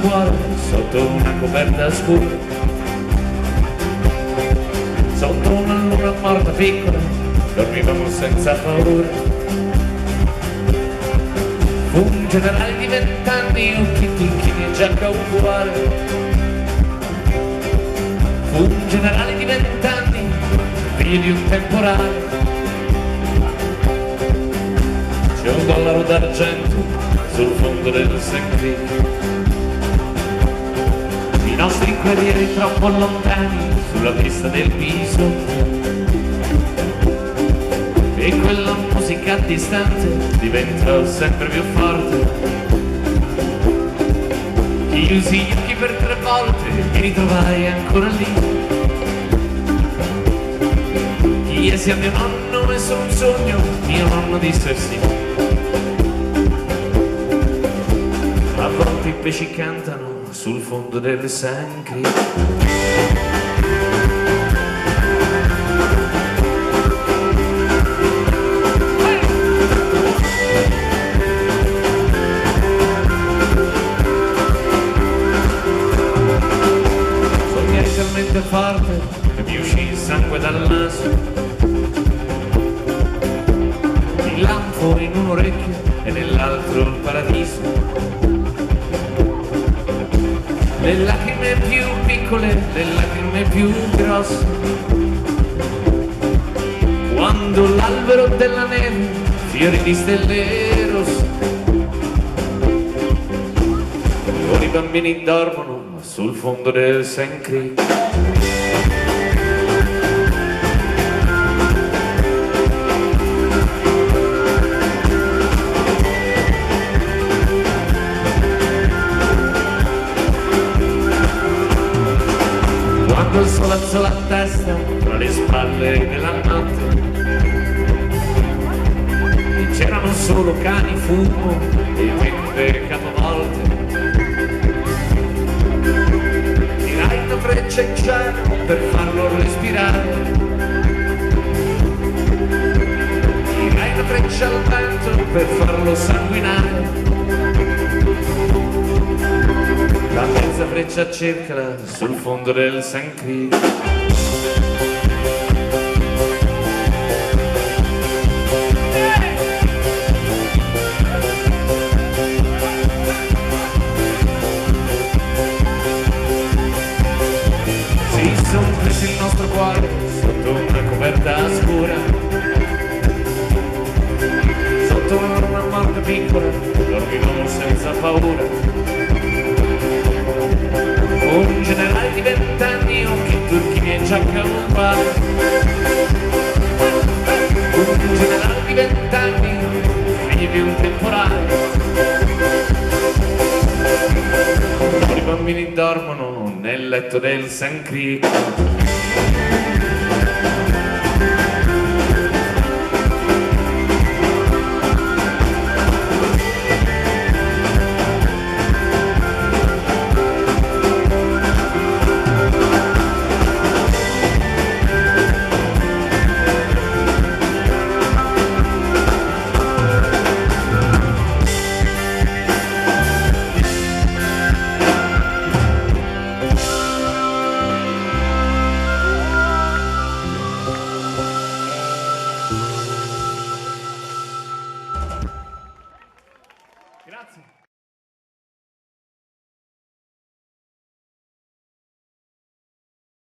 cuore sotto una coperta scura, sotto una luna morta piccola, dormivamo senza paura. Fu un generale di 20 anni, occhi tinchini e giacca uguale. Fu un generale di 20 anni, figlio di un temporale. C'è un dollaro d'argento sul fondo del St. Creek. I nostri guerrieri troppo lontani sulla pista del bisogno, e quella musica distante diventa sempre più forte. Chiusi gli occhi per 3 volte e mi ritrovai ancora lì. Chiesi a mio nonno: è solo un sogno? Mio nonno disse sì. A volte i pesci cantano sul fondo del St. Creek. Sognai talmente forte che mi uscì il sangue dal naso. Il lampo in un orecchio e nell'altro il paradiso. Le lacrime più piccole, le lacrime più grosse. Quando l'albero della neve, fiori di stelle rosse. Ora i bambini dormono sul fondo del St. Creek. Quando il sole alzò la testa tra le spalle della notte, c'erano solo cani, fumo e tende capovolte. Tirai una freccia in cielo per farlo respirare. Tirai una freccia al vento per farlo sanguinare. La mezza freccia cercala sul fondo del St. Creek. Si son presi il nostro cuore sotto una coperta scura, sotto una luna morta piccola, dormivamo senza paura. Un generale di 20 anni, occhi turchini e giacca uguale. Un generale di 20 anni, figlio di un temporale. Ora i bambini dormono nel letto del St. Creek. Grazie.